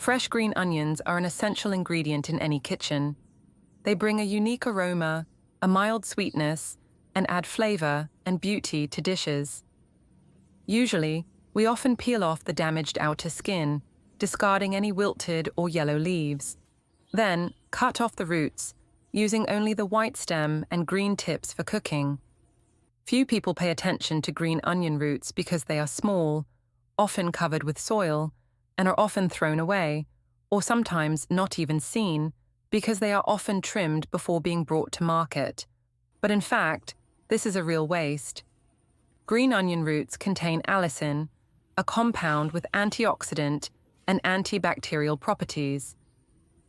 Fresh green onions are an essential ingredient in any kitchen. They bring a unique aroma, a mild sweetness, and add flavor and beauty to dishes. Usually, we often peel off the damaged outer skin, discarding any wilted or yellow leaves. Then, cut off the roots, using only the white stem and green tips for cooking. Few people pay attention to green onion roots because they are small, often covered with soil, and are often thrown away, or sometimes not even seen, because they are often trimmed before being brought to market. But in fact, this is a real waste. Green onion roots contain allicin, a compound with antioxidant and antibacterial properties.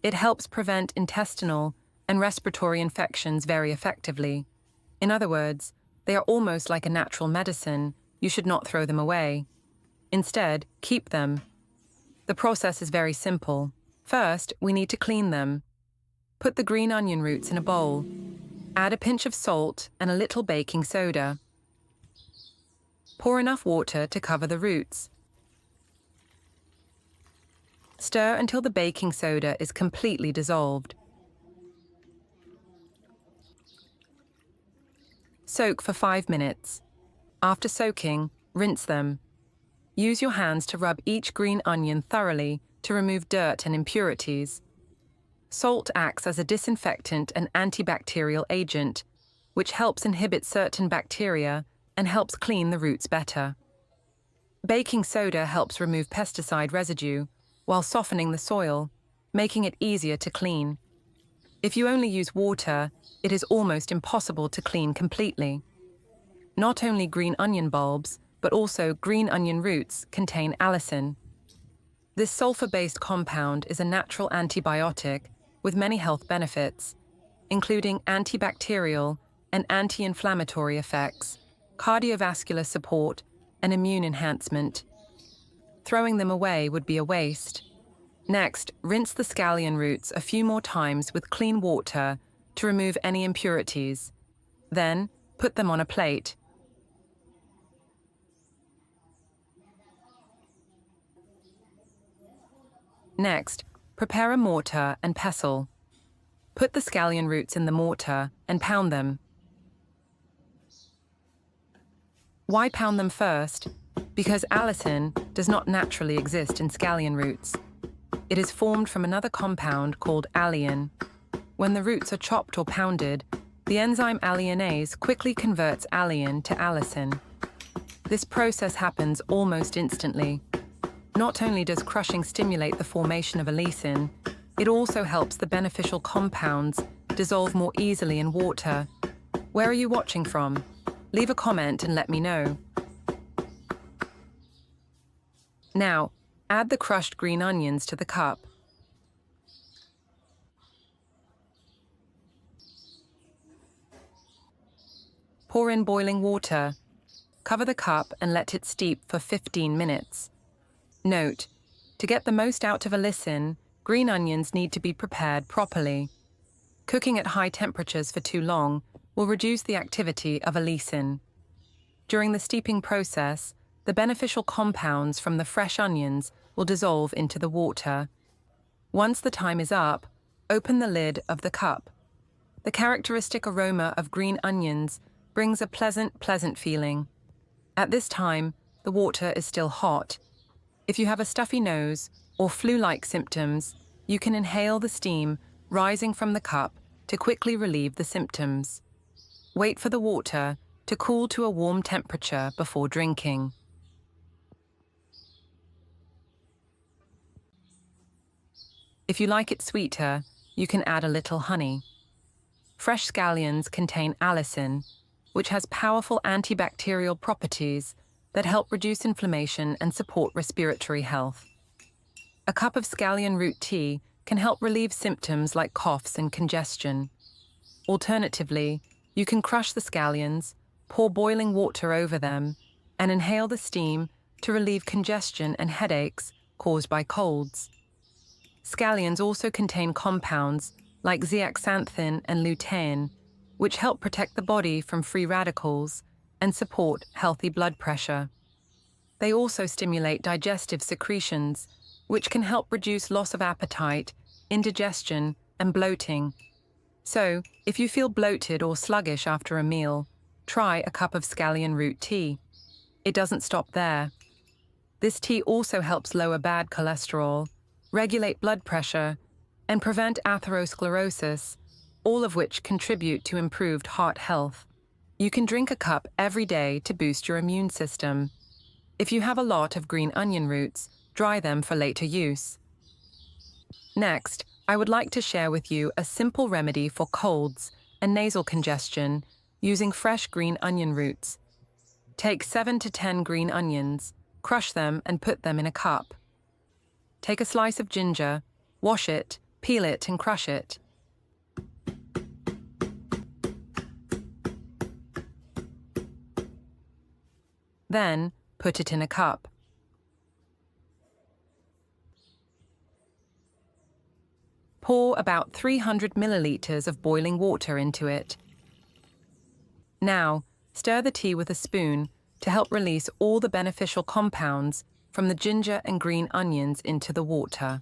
It helps prevent intestinal and respiratory infections very effectively. In other words, they are almost like a natural medicine. You should not throw them away. Instead, keep them. The process is very simple. First, we need to clean them. Put the green onion roots in a bowl. Add a pinch of salt and a little baking soda. Pour enough water to cover the roots. Stir until the baking soda is completely dissolved. Soak for 5 minutes. After soaking, rinse them. Use your hands to rub each green onion thoroughly to remove dirt and impurities. Salt acts as a disinfectant and antibacterial agent, which helps inhibit certain bacteria and helps clean the roots better. Baking soda helps remove pesticide residue while softening the soil, making it easier to clean. If you only use water, it is almost impossible to clean completely. Not only green onion bulbs, but also green onion roots contain allicin. This sulfur-based compound is a natural antibiotic with many health benefits, including antibacterial and anti-inflammatory effects, cardiovascular support, and immune enhancement. Throwing them away would be a waste. Next, rinse the scallion roots a few more times with clean water to remove any impurities. Then, put them on a plate. Next, prepare a mortar and pestle. Put the scallion roots in the mortar and pound them. Why pound them first? Because allicin does not naturally exist in scallion roots. It is formed from another compound called alliin. When the roots are chopped or pounded, the enzyme alliinase quickly converts alliin to allicin. This process happens almost instantly. Not only does crushing stimulate the formation of allicin, it also helps the beneficial compounds dissolve more easily in water. Where are you watching from? Leave a comment and let me know. Now, add the crushed green onions to the cup. Pour in boiling water. Cover the cup and let it steep for 15 minutes. Note, to get the most out of allicin, green onions need to be prepared properly. Cooking at high temperatures for too long will reduce the activity of allicin. During the steeping process, the beneficial compounds from the fresh onions will dissolve into the water. Once the time is up, open the lid of the cup. The characteristic aroma of green onions brings a pleasant feeling. At this time, the water is still hot. If you have a stuffy nose or flu-like symptoms, you can inhale the steam rising from the cup to quickly relieve the symptoms. Wait for the water to cool to a warm temperature before drinking. If you like it sweeter, you can add a little honey. Fresh scallions contain allicin, which has powerful antibacterial properties that help reduce inflammation and support respiratory health. A cup of scallion root tea can help relieve symptoms like coughs and congestion. Alternatively, you can crush the scallions, pour boiling water over them, and inhale the steam to relieve congestion and headaches caused by colds. Scallions also contain compounds like zeaxanthin and lutein, which help protect the body from free radicals and support healthy blood pressure. They also stimulate digestive secretions, which can help reduce loss of appetite, indigestion, and bloating. So, if you feel bloated or sluggish after a meal, try a cup of scallion root tea. It doesn't stop there. This tea also helps lower bad cholesterol, regulate blood pressure, and prevent atherosclerosis, all of which contribute to improved heart health. You can drink a cup every day to boost your immune system. If you have a lot of green onion roots, dry them for later use. Next, I would like to share with you a simple remedy for colds and nasal congestion using fresh green onion roots. Take 7 to 10 green onions, crush them and put them in a cup. Take a slice of ginger, wash it, peel it and crush it. Then, put it in a cup. Pour about 300 milliliters of boiling water into it. Now, stir the tea with a spoon to help release all the beneficial compounds from the ginger and green onions into the water.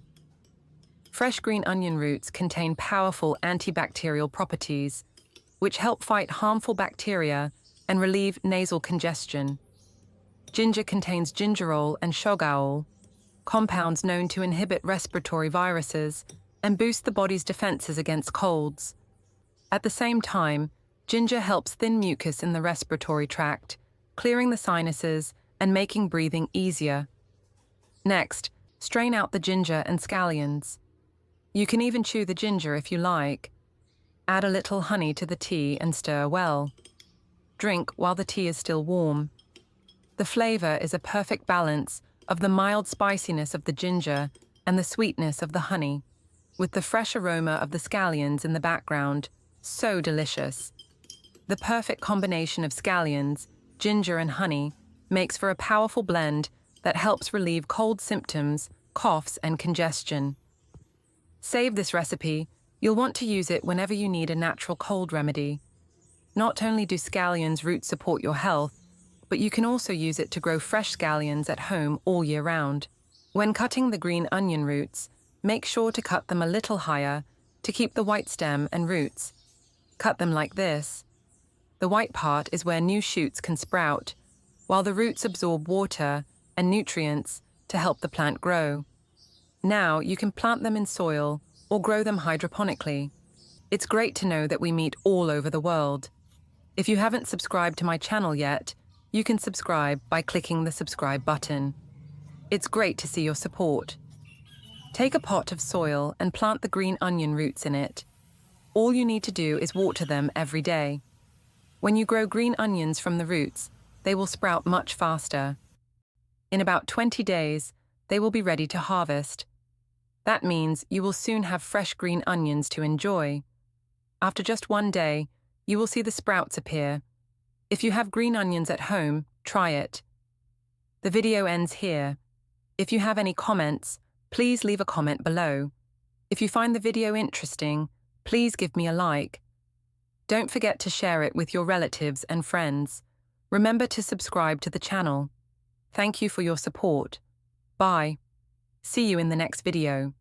Fresh green onion roots contain powerful antibacterial properties, which help fight harmful bacteria and relieve nasal congestion. Ginger contains gingerol and shogaol, compounds known to inhibit respiratory viruses and boost the body's defenses against colds. At the same time, ginger helps thin mucus in the respiratory tract, clearing the sinuses and making breathing easier. Next, strain out the ginger and scallions. You can even chew the ginger if you like. Add a little honey to the tea and stir well. Drink while the tea is still warm. The flavor is a perfect balance of the mild spiciness of the ginger and the sweetness of the honey, with the fresh aroma of the scallions in the background. So delicious. The perfect combination of scallions, ginger and honey makes for a powerful blend that helps relieve cold symptoms, coughs and congestion. Save this recipe. You'll want to use it whenever you need a natural cold remedy. Not only do scallions roots support your health, but you can also use it to grow fresh scallions at home all year round. When cutting the green onion roots, make sure to cut them a little higher to keep the white stem and roots. Cut them like this. The white part is where new shoots can sprout, while the roots absorb water and nutrients to help the plant grow. Now you can plant them in soil or grow them hydroponically. It's great to know that we meet all over the world. If you haven't subscribed to my channel yet, you can subscribe by clicking the subscribe button. It's great to see your support. Take a pot of soil and plant the green onion roots in it. All you need to do is water them every day. When you grow green onions from the roots, they will sprout much faster. In about 20 days, they will be ready to harvest. That means you will soon have fresh green onions to enjoy. After just one day, you will see the sprouts appear. If you have green onions at home, try it. The video ends here. If you have any comments, please leave a comment below. If you find the video interesting, please give me a like. Don't forget to share it with your relatives and friends. Remember to subscribe to the channel. Thank you for your support. Bye. See you in the next video.